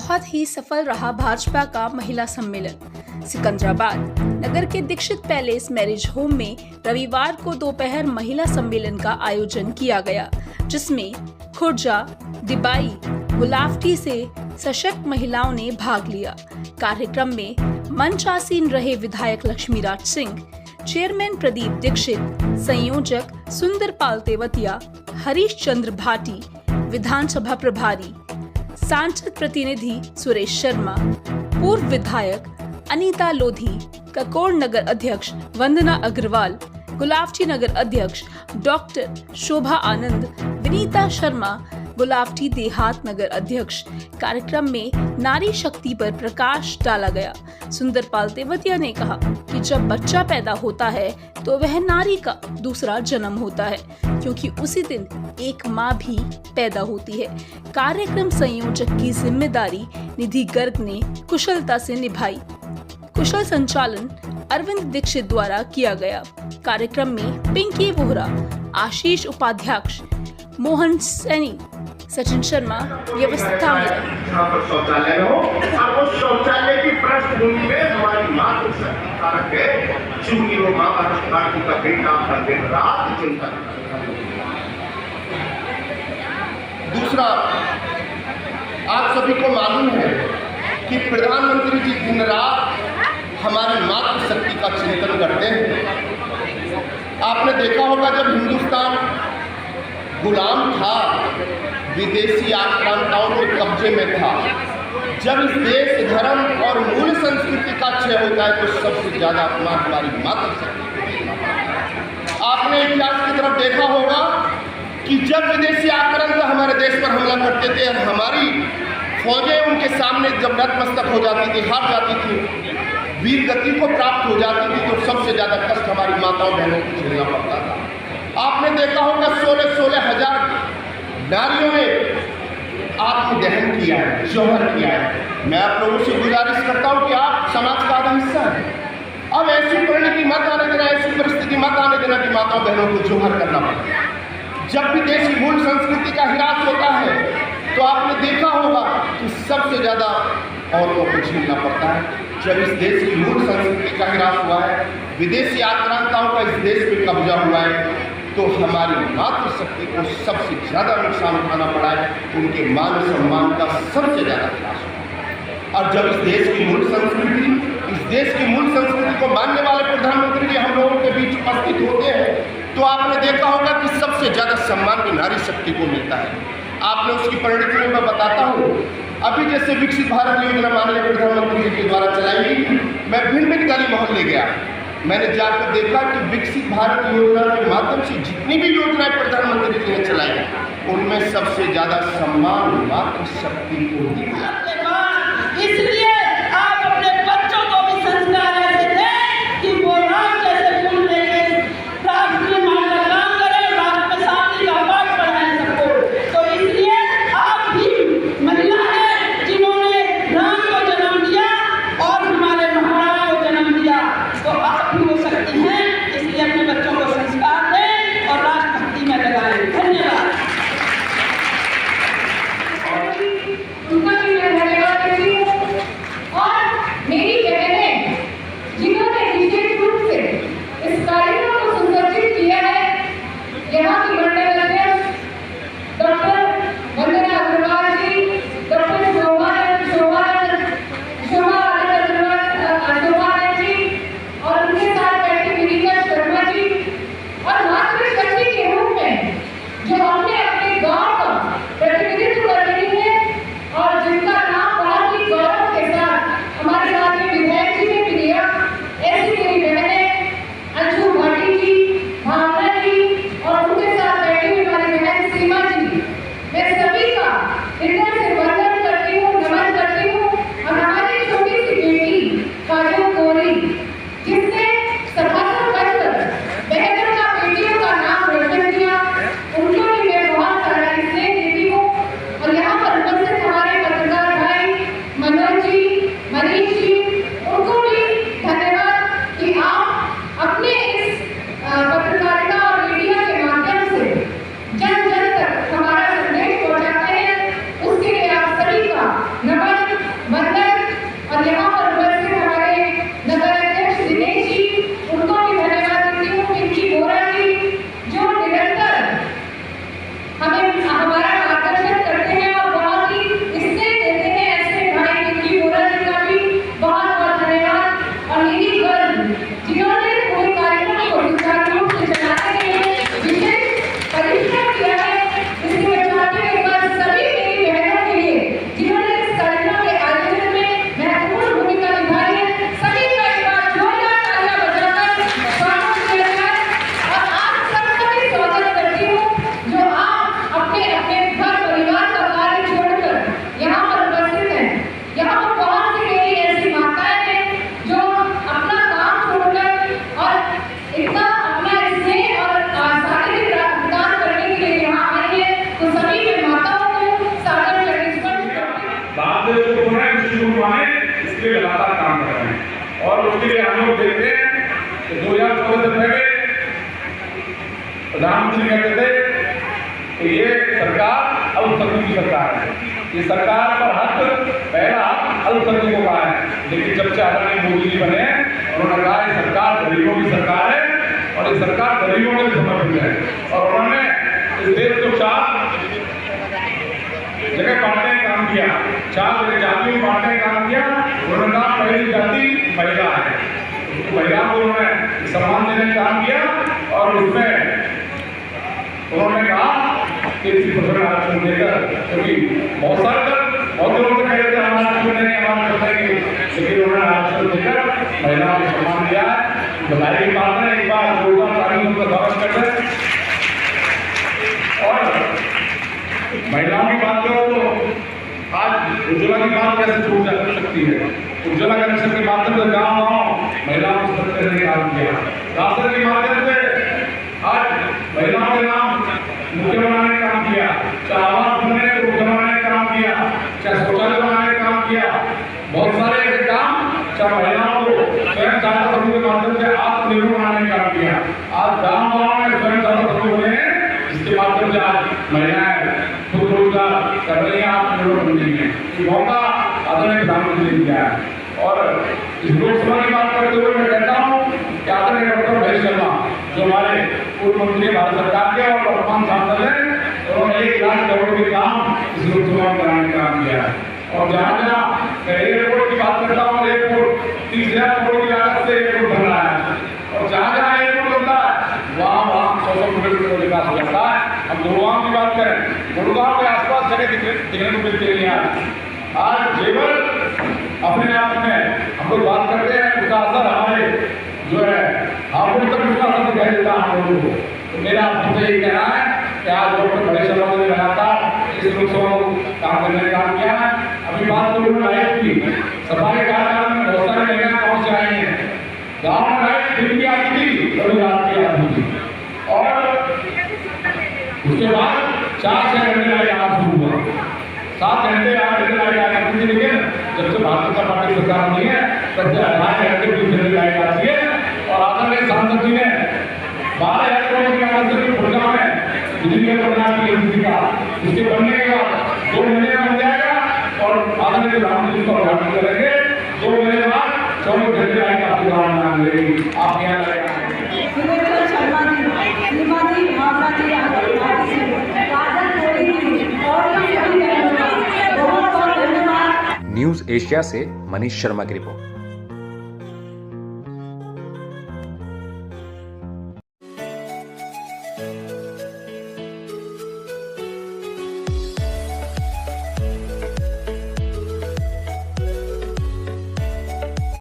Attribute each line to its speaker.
Speaker 1: बहुत ही सफल रहा भाजपा का महिला सम्मेलन। सिकंदराबाद नगर के दीक्षित पैलेस मैरिज होम में रविवार को दोपहर महिला सम्मेलन का आयोजन किया गया, जिसमें खुर्जा, दिबाई, गुलावटी से सशक्त महिलाओं ने भाग लिया। कार्यक्रम में मंच आसीन रहे विधायक लक्ष्मीराज सिंह, चेयरमैन प्रदीप दीक्षित, संयोजक सुंदरपाल तेवतिया, हरीश चंद्र भाटी, विधानसभा प्रभारी, सांसद प्रतिनिधि सुरेश शर्मा, पूर्व विधायक अनीता लोधी, ककोड़ नगर अध्यक्ष वंदना अग्रवाल, गुलावटी नगर अध्यक्ष डॉक्टर शोभा आनंद, विनीता शर्मा, गुलावटी देहात नगर अध्यक्ष। कार्यक्रम में नारी शक्ति पर प्रकाश डाला गया। सुंदरपाल तेवतिया ने कहा कि जब बच्चा पैदा होता है तो वह नारी का दूसरा जन्म होता है, क्योंकि उसी दिन एक माँ भी पैदा होती है। कार्यक्रम संयोजक की जिम्मेदारी निधि गर्ग ने कुशलता से निभाई। कुशल संचालन अरविंद दीक्षित द्वारा किया गया। कार्यक्रम में पिंकी वोहरा, आशीष उपाध्यक्ष, मोहन सैनी, सचिन शर्मा व्यवस्था में
Speaker 2: यहाँ पर शौचालय हो और उस शौचालय की पृष्ठभूमि में हमारी मातृशक्ति कारक है, चूंकि वो माँ भारती का बेटा हर दिन रात चिंता करता है। दूसरा, आप सभी को मालूम है कि प्रधानमंत्री जी दिन रात हमारी मातृशक्ति का चिंतन करते हैं। आपने देखा होगा जब हिंदुस्तान गुलाम था, विदेशी आक्रांताओं के कब्जे में था, जब इस देश, धर्म और मूल संस्कृति का क्षय होता है तो सबसे ज्यादा अपमान हमारी मातृशक्ति को। आपने इतिहास की तरफ देखा होगा कि जब विदेशी आक्रांत हमारे देश पर हमला करते थे, हमारी फौजें उनके सामने जब नतमस्तक हो जाती थी, हार जाती थी, वीर गति को प्राप्त हो जाती थी, तो सबसे ज्यादा कष्ट हमारी माताओं बहनों को झेलना पड़ता था। आपने देखा होगा 16 हजार नारियों ने आत्मदहन किया है, जौहर किया है। मैं आप लोगों से गुजारिश करता हूं कि आप समाज का आधा हिस्सा है। अब ऐसी परिणति मत आने देना, ऐसी परिस्थिति मत आने देना कि माताओं बहनों को जौहर करना पड़े। जब भी देश की मूल संस्कृति का ह्रास होता है तो आपने देखा होगा कि सबसे ज्यादा औरतों को झेलना पड़ता है। जब इस देश की मूल संस्कृति का ह्रास हुआ है, विदेशी आक्रांताओं का इस देश में कब्जा हुआ है, तो हमारी मातृशक्ति को सबसे ज्यादा नुकसान उठाना पड़ा है। उनके मान सम्मान का सबसे ज्यादा ह्रास हुआ। और जब इस देश की मूल संस्कृति को मानने वाले प्रधानमंत्री जी हम लोगों के बीच उपस्थित होते हैं, तो आपने देखा होगा कि सबसे ज्यादा सम्मान भी नारी शक्ति को मिलता है। आपने उसकी परिणति में मैं बताता हूँ। अभी जैसे विकसित भारत योजना माननीय प्रधानमंत्री जी के द्वारा चलाई गई, मैं भिन्न भिन्न गली मोहल्ले गया, मैंने जाकर देखा कि विकसित भारत योजना के माध्यम से जितनी भी योजनाएं प्रधानमंत्री जी ने चलाई, उनमें सबसे ज्यादा सम्मान मातृशक्ति को दिया।
Speaker 3: इसलिए आप अपने बच्चों को भी संस्कार ऐसे दें कि वो राम जैसे फूल लेके राष्ट्र निर्माण का काम करें, राष्ट्र में शांति का पाठ पढ़ाएं सबको। तो इसलिए आप भी महिला हैं जिन्होंने राम को जन्म दिया और हमारे महाराज को जन्म दिया, तो आप भी हो सकती हैं। इसलिए अपने बच्चों को संस्कार दें और राष्ट्रभक्ति में लगाएं। धन्यवाद।
Speaker 4: उनका भी और उसके लिए हम लोग देखते हैं कि 2014 से पहले प्रधानमंत्री कहते थे कि ये सरकार अल्पसंख्यकों की सरकार है, ये सरकार पर हक पहला हक अल्पसंख्यकों का है। लेकिन जब से आदरणीय मोदी जी बने उन्होंने कहा ये सरकार गरीबों की सरकार है और ये सरकार गरीबों के समर्पित है। और उन्होंने इस देश को 4 जगह बांटने का काम किया, 4 जातियों में बांटने का काम किया। उन्होंने कहा पहली जाति महिला है, महिला को उन्होंने सम्मान देने का काम किया और उसमें उन्होंने कहा कि 30% आरक्षण देकर, क्योंकि बहुत सारे बहुत लोग कह रहे थे हमारा आरक्षण नहीं, हमारा देंगे, लेकिन उन्होंने आरक्षण देकर महिलाओं को सम्मान दिया है। बधाई की बात है, एक बार जोरदार तालियों का स्वागत करते हैं। और महिलाओं की बात करो तो आज उज्ज्वला की बात कैसे छूट जा सकती है। उज्ज्वला कनेक्शन के माध्यम से गाँव महिलाओं को सशक्त करने का काम किया, राशन के माध्यम से आज महिलाओं के नाम मुख्य बनाने का काम किया, चाहे आवास बनने को मुख्य बनाने का काम किया, चाहे शौचालय बनाने का काम किया, बहुत सारे ऐसे काम, चाहे महिलाओं को स्वयं सहायता समूह के माध्यम से आत्मनिर्भर बनाने का काम किया। आज गाँव में स्वयं सहायता समूह बने हैं, इसके माध्यम से आज महिलाएं खुद रोजगार कर रही हैं, आत्मनिर्भर बन रही हैं। ये मौका आदरणीय प्रधानमंत्री ने दिया है। और इस लोकसभा की बात करते हुए मैं कहता हूँ कि आदरणीय डॉक्टर महेश शर्मा जो हमारे पूर्व मंत्री भारत सरकार के और वर्तमान सांसद हैं, उन्होंने 1 लाख करोड़ के काम इस लोकसभा में कराने का काम किया है। और जहाँ जहाँ मैं एयरपोर्ट की बात करता हूँ, एयरपोर्ट 30,000 करोड़ की लागत से एयरपोर्ट बन रहा है। और जहाँ जहाँ एयरपोर्ट बनता है वहाँ 100 किलोमीटर का विकास हो जाता है। हम गुड़गांव की बात करें, गुड़गांव के आसपास जगह दिखने को मिलती है। आज जेवर अपने आप में हम लोग बात करते हैं, उसका असर हमारे जो है हापुड़ तक उसका असर दिखाई देता है हम लोगों को। तो मेरा आपसे यही कहना है कि आज डॉक्टर महेश शर्मा ने लगातार इस लोकसभा को काम करने का काम किया है। अभी बात करूँ लाइट की, सफाई कार्यक्रम में बहुत सारे महिलाएं गाँव से आई हैं। गाँव में लाइट दिन की आती थी, कभी रात की आती थी, और उसके बाद 4-6 घंटे लाइट आना शुरू हुआ, 7 घंटे 8 घंटे लाइट आती थी। लेकिन जब से भारतीय जनता पार्टी सरकार नहीं है तब से 8 घंटे 20 घंटे लाइट आती है। और आदरणीय सांसद जी ने 12,000 करोड़ की लागत से गुड़गांव में बिजली का प्रोग्राम किया का, उसके बनने के बाद 2 महीने में बन जाएगा और आदरणीय प्रधानमंत्री उसका उद्घाटन करेंगे। 2 महीने बाद 24 घंटे लाइट आपके गाँव में आने लगेगी, आपके यहाँ लगेगा।
Speaker 5: न्यूज एशिया से मनीष शर्मा की रिपोर्ट।